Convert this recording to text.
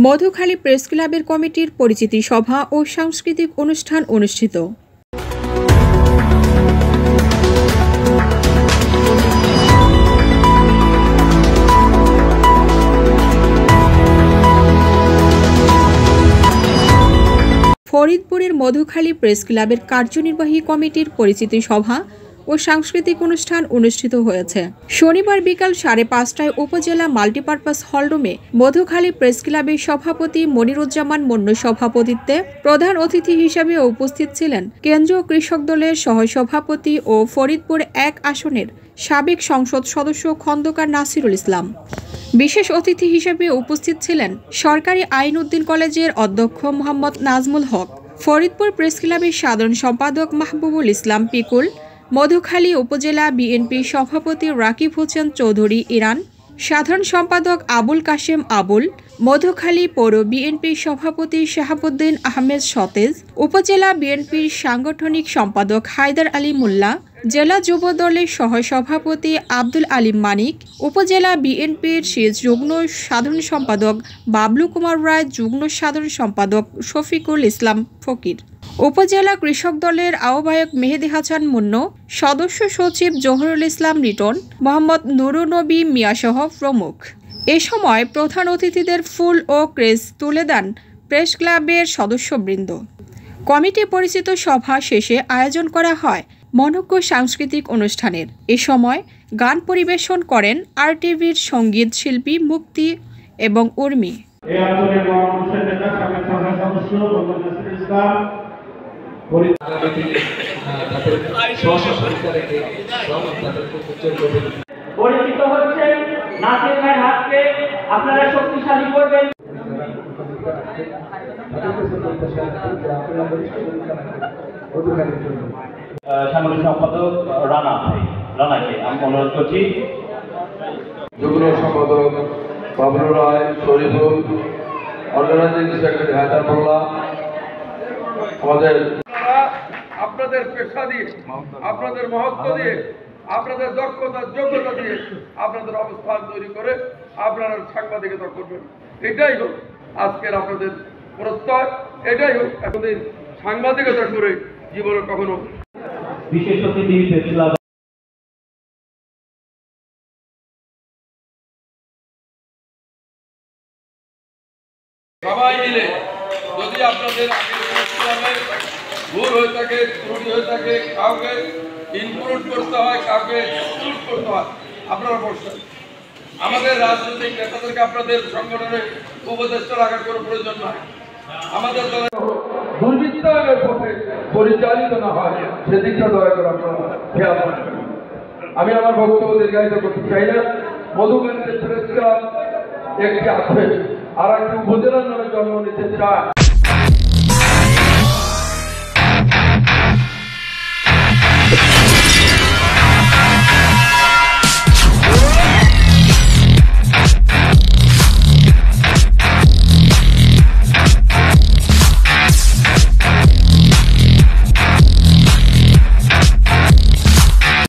Madhukhali press ক্লাবের কমিটির পরিচিতি সভা ও সাংস্কৃতিক অনুষ্ঠান অনুষ্ঠিত। ফরিদপুরের মধুখালী প্রেস ক্লাবের কার্যনির্বাহী কমিটির পরিচিতি সভা ও সাংস্কৃতিক অনুষ্ঠান অনুষ্ঠিত হয়েছে। শনিবার বিকাল 5:30টায় উপজেলা মাল্টিপারপাস হলরুমে মধুখালী প্রেস ক্লাবের সভাপতি মনিরুজ্জামান মন্নুর সভাপতিত্বে প্রধান অতিথি হিসেবে উপস্থিত ছিলেন কেন্দ্রীয় কৃষক দলের সহসভাপতি ও ফরিদপুর 1 আসনের সাবেক সংসদ সদস্য খন্দকার নাসিরুল ইসলাম। বিশেষ অতিথি হিসেবে উপস্থিত ছিলেন সরকারি আইন উদ্দিন কলেজের অধ্যক্ষ মোহাম্মদ নাজমুল হক, ফরিদপুর প্রেস ক্লাবের সাধারণ সম্পাদক মাহবুবুল ইসলাম পিকুল, মধুখালী উপজেলা বিএনপি সভাপতি রাকিব হোসেন চৌধুরী ইরান, সাধারণ সম্পাদক আবুল কাশেম আবুল, মধুখালী পৌর বিএনপির সভাপতি শাহাবুদ্দিন আহমেদ সতেজ, উপজেলা বিএনপির সাংগঠনিক সম্পাদক হায়দার আলী মোল্লা, জেলা যুব দলের সহসভাপতি আব্দুল আলিম মানিক, উপজেলা বিএনপির যুগ্ম সাধারণ সম্পাদক বাবলু কুমার রায়, যুগ্ম সাধারণ সম্পাদক শফিকুল ইসলাম ফকির, উপজেলা কৃষক দলের আহ্বায়ক মেহেদি হাসান মুন্নো, সদস্য সচিব জহুরুল ইসলাম লিটন, মোহাম্মদ নুরুন নবী মিয়াসহ প্রমুখ। এ সময় প্রধান অতিথিদের ফুল ও ক্রেস্ট তুলে দেন প্রেস ক্লাবের সদস্যবৃন্দ। কমিটি পরিচিত সভা শেষে আয়োজন করা হয় মনোজ্ঞ সাংস্কৃতিক অনুষ্ঠানের। এ সময় গান পরিবেশন করেন আরটিভির সঙ্গীত শিল্পী মুক্তি এবং উর্মি। পরিচিত হচ্ছেন নাসির ভাইয়ের হাতকে আপনারা শক্তিশালী করবেন। সাংগঠনিক সম্পাদক রানাকে আমি অনুরোধ করছি। যুগ্ম সম্পাদক বাবলু রায়, শরীফুল, অর্গানাইজিং সেক্রেটারি হায়দার মোল্লা, আমাদের আপনাদের পেশা দিয়ে, আপনাদের মহত্ব দিয়ে, আপনাদের দক্ষতা যোগ্যতা দিয়ে আপনাদের অবস্থান তৈরি করে আপনারা সাংবাদিকতা করবেন। এটাই হোক আজকের আপনাদের প্রত্যয়, এটাই হোক এতদিন সাংবাদিকতা করে জীবনে কখনো। বিশেষ অতিথি সবাই মিলে যদি আপনাদের ভুল হয়ে থাকে, ত্রুটি হয়ে থাকে, কাউকে ইনক্লুড করতে হয়, কাউকে এক্সক্লুড করতে হয়, আপনারা বসছেন। আমাদের রাজনৈতিক নেতাদেরকে আপনাদের সংগঠনে উপদেষ্টা রাখার কোনো প্রয়োজন নাই। আমাদের দলের দুর্বৃত্তায়নের পথে পরিচালিত না হয় সেদিকটা দয়া করে আপনারা খেয়াল রাখবেন। আমি আমার বক্তব্য দীর্ঘায়িত করতে চাই না। মধুখালীতে প্রেস ক্লাব একটি আছে, আর একটি উপজেলার নামে জন্ম নিতে চায়।